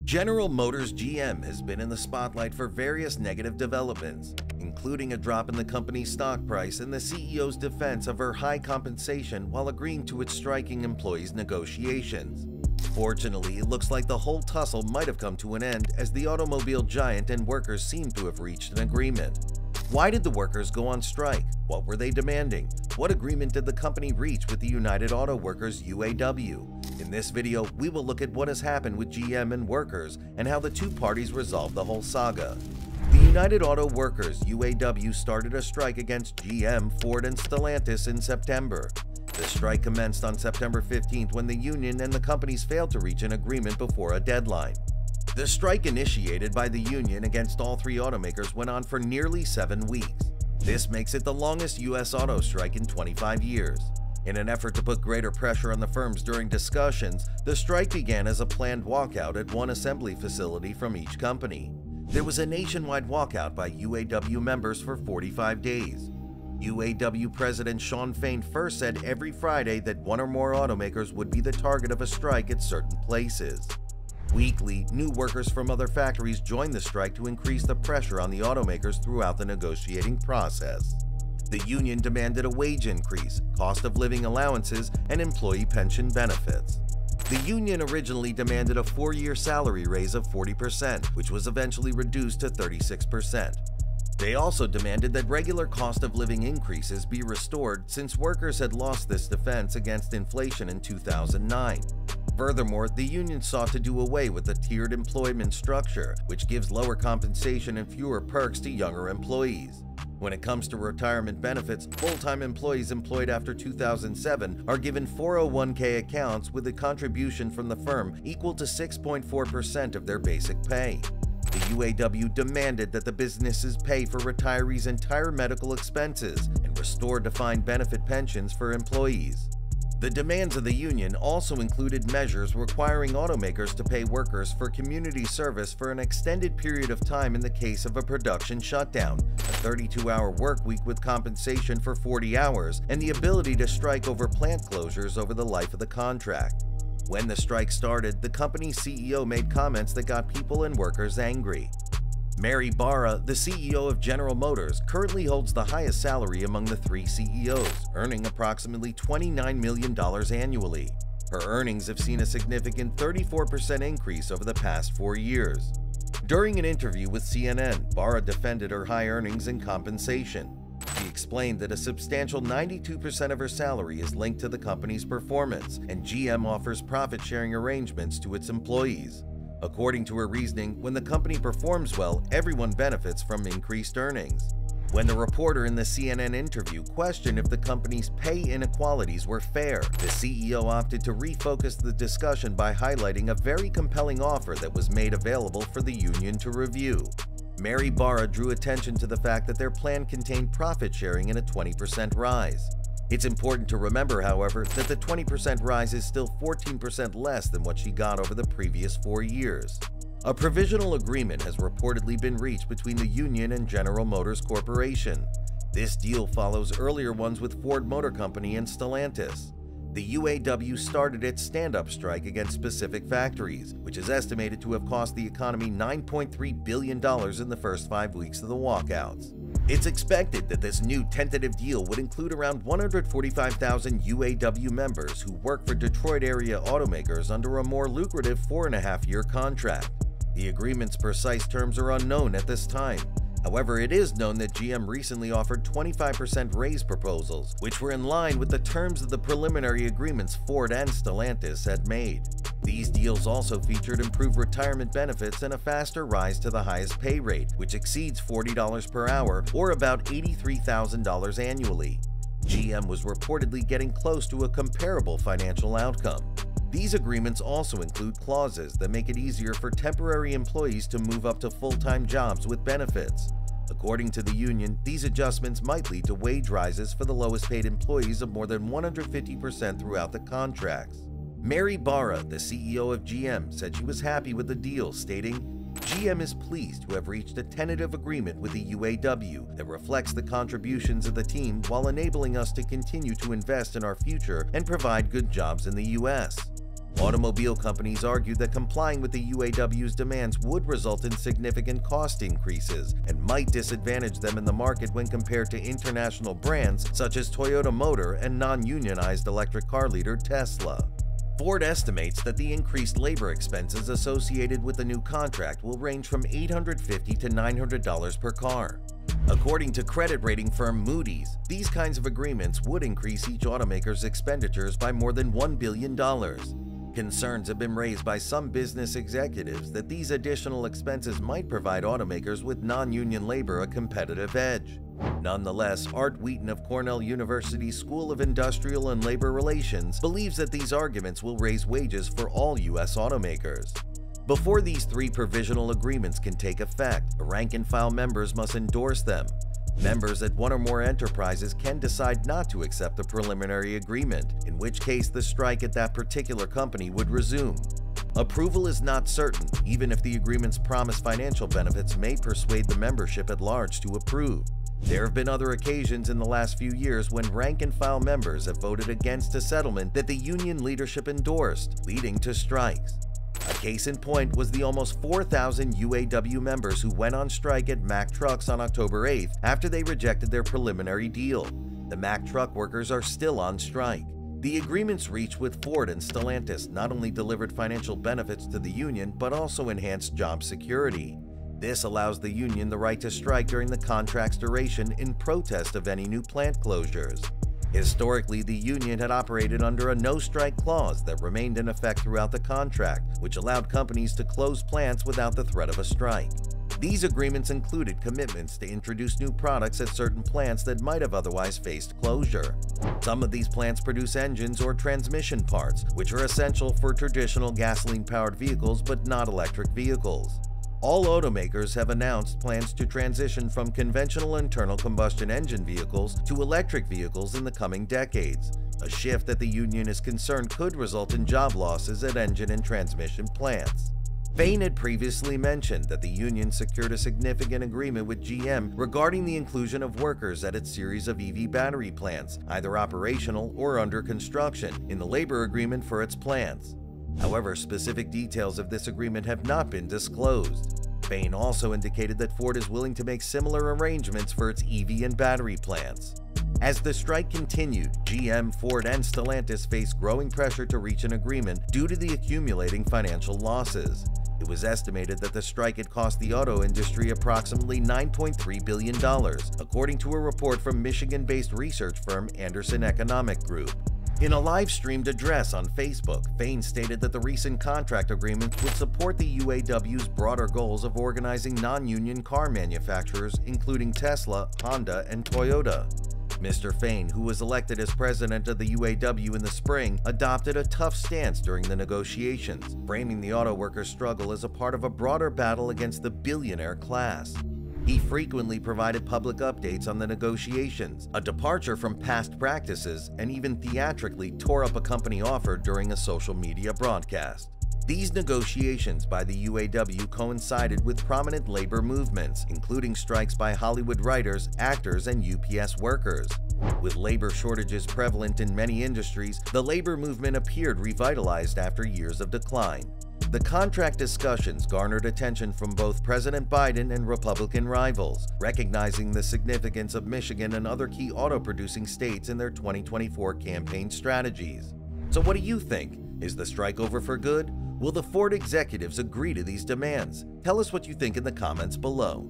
General Motors GM has been in the spotlight for various negative developments, including a drop in the company's stock price and the CEO's defense of her high compensation while agreeing to its striking employees' negotiations. Fortunately, it looks like the whole tussle might have come to an end as the automobile giant and workers seem to have reached an agreement. Why did the workers go on strike? What were they demanding? What agreement did the company reach with the United Auto Workers UAW? In this video, we will look at what has happened with GM and workers and how the two parties resolved the whole saga. The United Auto Workers UAW started a strike against GM, Ford, and Stellantis in September. The strike commenced on September 15th when the union and the companies failed to reach an agreement before a deadline. The strike initiated by the union against all three automakers went on for nearly 7 weeks. This makes it the longest U.S. auto strike in 25 years. In an effort to put greater pressure on the firms during discussions, the strike began as a planned walkout at one assembly facility from each company. There was a nationwide walkout by UAW members for 45 days. UAW President Shawn Fain first said every Friday that one or more automakers would be the target of a strike at certain places. Weekly, new workers from other factories joined the strike to increase the pressure on the automakers throughout the negotiating process. The union demanded a wage increase, cost of living allowances, and employee pension benefits. The union originally demanded a 4-year salary raise of 40%, which was eventually reduced to 36%. They also demanded that regular cost of living increases be restored since workers had lost this defense against inflation in 2009. Furthermore, the union sought to do away with the tiered employment structure, which gives lower compensation and fewer perks to younger employees. When it comes to retirement benefits, full-time employees employed after 2007 are given 401k accounts with a contribution from the firm equal to 6.4% of their basic pay. The UAW demanded that the businesses pay for retirees' entire medical expenses and restore defined benefit pensions for employees. The demands of the union also included measures requiring automakers to pay workers for community service for an extended period of time in the case of a production shutdown, a 32-hour work week with compensation for 40 hours, and the ability to strike over plant closures over the life of the contract. When the strike started, the company's CEO made comments that got people and workers angry. Mary Barra, the CEO of General Motors, currently holds the highest salary among the 3 CEOs, earning approximately $29 million annually. Her earnings have seen a significant 34% increase over the past 4 years. During an interview with CNN, Barra defended her high earnings and compensation. She explained that a substantial 92% of her salary is linked to the company's performance, and GM offers profit-sharing arrangements to its employees. According to her reasoning, when the company performs well, everyone benefits from increased earnings. When the reporter in the CNN interview questioned if the company's pay inequalities were fair, the CEO opted to refocus the discussion by highlighting a very compelling offer that was made available for the union to review. Mary Barra drew attention to the fact that their plan contained profit sharing and a 20% rise. It's important to remember, however, that the 20% rise is still 14% less than what she got over the previous 4 years. A provisional agreement has reportedly been reached between the union and General Motors Corporation. This deal follows earlier ones with Ford Motor Company and Stellantis. The UAW started its stand-up strike against specific factories, which is estimated to have cost the economy $9.3 billion in the first 5 weeks of the walkouts. It's expected that this new tentative deal would include around 145,000 UAW members who work for Detroit-area automakers under a more lucrative 4.5-year contract. The agreement's precise terms are unknown at this time. However, it is known that GM recently offered 25% raise proposals, which were in line with the terms of the preliminary agreements Ford and Stellantis had made. These deals also featured improved retirement benefits and a faster rise to the highest pay rate, which exceeds $40 per hour or about $83,000 annually. GM was reportedly getting close to a comparable financial outcome. These agreements also include clauses that make it easier for temporary employees to move up to full-time jobs with benefits. According to the union, these adjustments might lead to wage rises for the lowest-paid employees of more than 150% throughout the contracts. Mary Barra, the CEO of GM, said she was happy with the deal, stating, "GM is pleased to have reached a tentative agreement with the UAW that reflects the contributions of the team while enabling us to continue to invest in our future and provide good jobs in the U.S." Automobile companies argued that complying with the UAW's demands would result in significant cost increases and might disadvantage them in the market when compared to international brands such as Toyota Motor and non-unionized electric car leader Tesla. Ford estimates that the increased labor expenses associated with the new contract will range from $850 to $900 per car. According to credit rating firm Moody's, these kinds of agreements would increase each automaker's expenditures by more than $1 billion. Concerns have been raised by some business executives that these additional expenses might provide automakers with non-union labor a competitive edge. Nonetheless, Art Wheaton of Cornell University's School of Industrial and Labor Relations believes that these arguments will raise wages for all U.S. automakers. Before these three provisional agreements can take effect, rank-and-file members must endorse them. Members at one or more enterprises can decide not to accept the preliminary agreement, in which case the strike at that particular company would resume. Approval is not certain, even if the agreement's promised financial benefits may persuade the membership at large to approve. There have been other occasions in the last few years when rank-and-file members have voted against a settlement that the union leadership endorsed, leading to strikes. A case in point was the almost 4,000 UAW members who went on strike at Mack Trucks on October 8th after they rejected their preliminary deal. The Mack truck workers are still on strike. The agreements reached with Ford and Stellantis not only delivered financial benefits to the union but also enhanced job security. This allows the union the right to strike during the contract's duration in protest of any new plant closures. Historically, the union had operated under a no-strike clause that remained in effect throughout the contract, which allowed companies to close plants without the threat of a strike. These agreements included commitments to introduce new products at certain plants that might have otherwise faced closure. Some of these plants produce engines or transmission parts, which are essential for traditional gasoline-powered vehicles but not electric vehicles. All automakers have announced plans to transition from conventional internal combustion engine vehicles to electric vehicles in the coming decades, a shift that the union is concerned could result in job losses at engine and transmission plants. Fain had previously mentioned that the union secured a significant agreement with GM regarding the inclusion of workers at its series of EV battery plants, either operational or under construction, in the labor agreement for its plants. However, specific details of this agreement have not been disclosed. Fain also indicated that Ford is willing to make similar arrangements for its EV and battery plants. As the strike continued, GM, Ford, and Stellantis faced growing pressure to reach an agreement due to the accumulating financial losses. It was estimated that the strike had cost the auto industry approximately $9.3 billion, according to a report from Michigan-based research firm Anderson Economic Group. In a live-streamed address on Facebook, Fain stated that the recent contract agreements would support the UAW's broader goals of organizing non-union car manufacturers, including Tesla, Honda, and Toyota. Mr. Fain, who was elected as president of the UAW in the spring, adopted a tough stance during the negotiations, framing the auto workers' struggle as a part of a broader battle against the billionaire class. He frequently provided public updates on the negotiations, a departure from past practices, and even theatrically tore up a company offer during a social media broadcast. These negotiations by the UAW coincided with prominent labor movements, including strikes by Hollywood writers, actors, and UPS workers. With labor shortages prevalent in many industries, the labor movement appeared revitalized after years of decline. The contract discussions garnered attention from both President Biden and Republican rivals, recognizing the significance of Michigan and other key auto-producing states in their 2024 campaign strategies. So what do you think? Is the strike over for good? Will the Ford executives agree to these demands? Tell us what you think in the comments below.